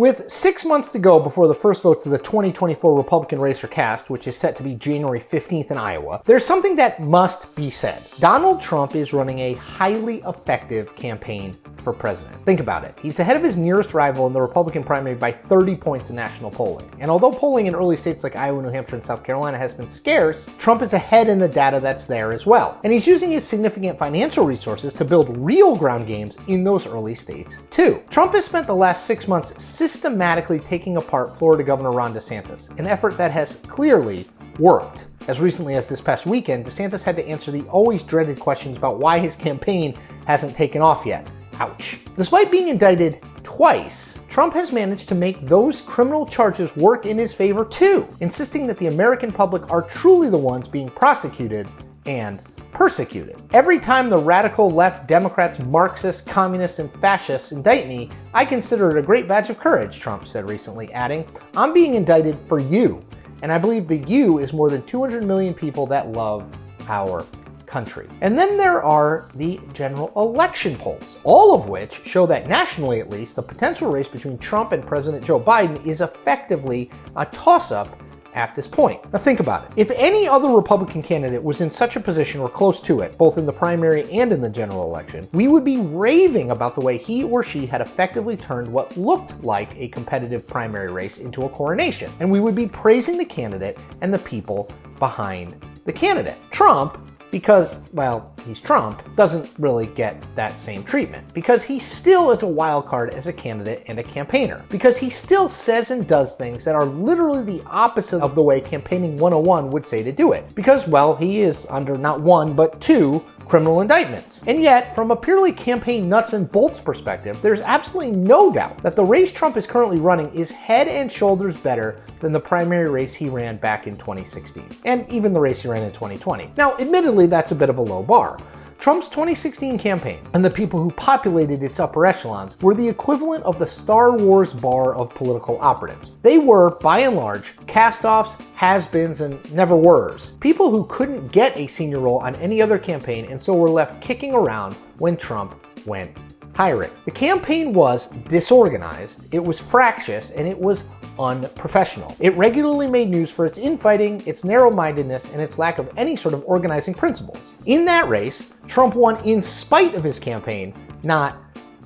With 6 months to go before the first votes of the 2024 Republican race are cast, which is set to be January 15th in Iowa, there's something that must be said. Donald Trump is running a highly effective campaign for president. Think about it. He's ahead of his nearest rival in the Republican primary by 30 points in national polling. And although polling in early states like Iowa, New Hampshire, and South Carolina has been scarce, Trump is ahead in the data that's there as well. And he's using his significant financial resources to build real ground games in those early states too. Trump has spent the last 6 months systematically taking apart Florida Governor Ron DeSantis, an effort that has clearly worked. As recently as this past weekend, DeSantis had to answer the always dreaded questions about why his campaign hasn't taken off yet. Ouch. Despite being indicted twice, Trump has managed to make those criminal charges work in his favor too, insisting that the American public are truly the ones being prosecuted and persecuted. Every time the radical left Democrats, Marxists, communists, and fascists indict me, I consider it a great badge of courage, Trump said recently, adding, "I'm being indicted for you, and I believe the you is more than 200 million people that love our country." And then there are the general election polls, all of which show that nationally at least, the potential race between Trump and President Joe Biden is effectively a toss-up at this point. Now think about it. If any other Republican candidate was in such a position or close to it, both in the primary and in the general election, we would be raving about the way he or she had effectively turned what looked like a competitive primary race into a coronation. And we would be praising the candidate and the people behind the candidate. Trump, because, well, he's Trump, doesn't really get that same treatment. Because he still is a wild card as a candidate and a campaigner. Because he still says and does things that are literally the opposite of the way Campaigning 101 would say to do it. Because, well, he is under not one, but two criminal indictments. And yet, from a purely campaign nuts and bolts perspective, there's absolutely no doubt that the race Trump is currently running is head and shoulders better than the primary race he ran back in 2016, and even the race he ran in 2020. Now, admittedly, that's a bit of a low bar. Trump's 2016 campaign and the people who populated its upper echelons were the equivalent of the Star Wars bar of political operatives. They were, by and large, cast-offs, has-beens, and never-weres. People who couldn't get a senior role on any other campaign and so were left kicking around when Trump went hiring. The campaign was disorganized, it was fractious, and it was unprofessional. It regularly made news for its infighting, its narrow-mindedness, and its lack of any sort of organizing principles. In that race, Trump won in spite of his campaign, not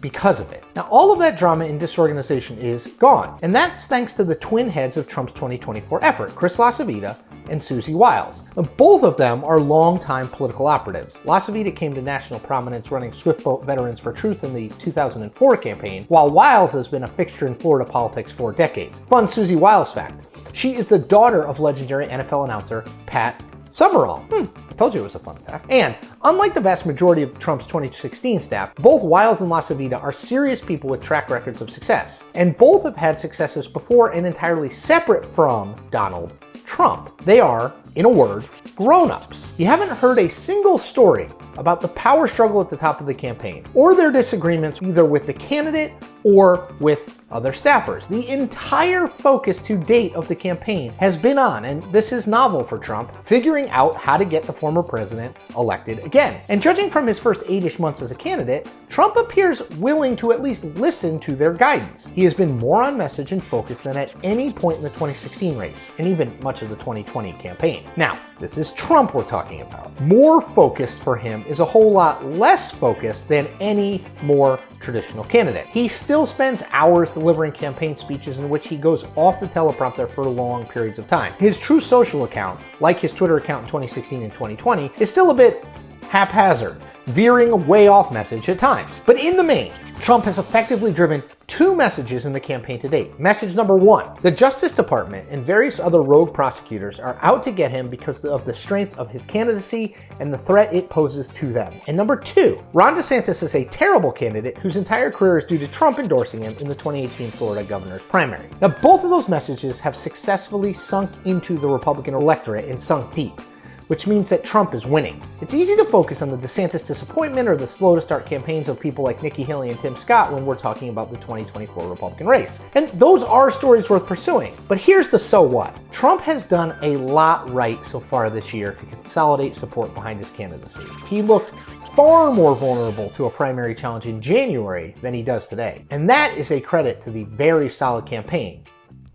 because of it. Now, all of that drama and disorganization is gone, and that's thanks to the twin heads of Trump's 2024 effort, Chris Savita and Susie Wiles. Now, both of them are longtime political operatives. Savita came to national prominence running Swift Boat Veterans for Truth in the 2004 campaign, while Wiles has been a fixture in Florida politics for decades. Fun Susie Wiles fact: she is the daughter of legendary NFL announcer Pat Summerall. I told you it was a fun fact. And unlike the vast majority of Trump's 2016 staff, both Wiles and Savita are serious people with track records of success. And both have had successes before and entirely separate from Donald Trump. They are, in a word, grown-ups. You haven't heard a single story about the power struggle at the top of the campaign, or their disagreements either with the candidate or with other staffers. The entire focus to date of the campaign has been on, and this is novel for Trump, figuring out how to get the former president elected again. And judging from his first 8-ish months as a candidate, Trump appears willing to at least listen to their guidance. He has been more on message and focused than at any point in the 2016 race, and even much of the 2020 campaign. Now, this is Trump we're talking about. More focused for him is a whole lot less focused than any more traditional candidate. He still spends hours delivering campaign speeches in which he goes off the teleprompter for long periods of time. His True Social account, like his Twitter account in 2016 and 2020, is still a bit haphazard, veering way off message at times. But in the main, Trump has effectively driven two messages in the campaign to date. Message number one: the Justice Department and various other rogue prosecutors are out to get him because of the strength of his candidacy and the threat it poses to them. And number two, Ron DeSantis is a terrible candidate whose entire career is due to Trump endorsing him in the 2018 Florida governor's primary. Now, both of those messages have successfully sunk into the Republican electorate and sunk deep, which means that Trump is winning. It's easy to focus on the DeSantis disappointment or the slow to start campaigns of people like Nikki Haley and Tim Scott when we're talking about the 2024 Republican race. And those are stories worth pursuing. But here's the so what. Trump has done a lot right so far this year to consolidate support behind his candidacy. He looked far more vulnerable to a primary challenge in January than he does today. And that is a credit to the very solid campaign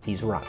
he's run.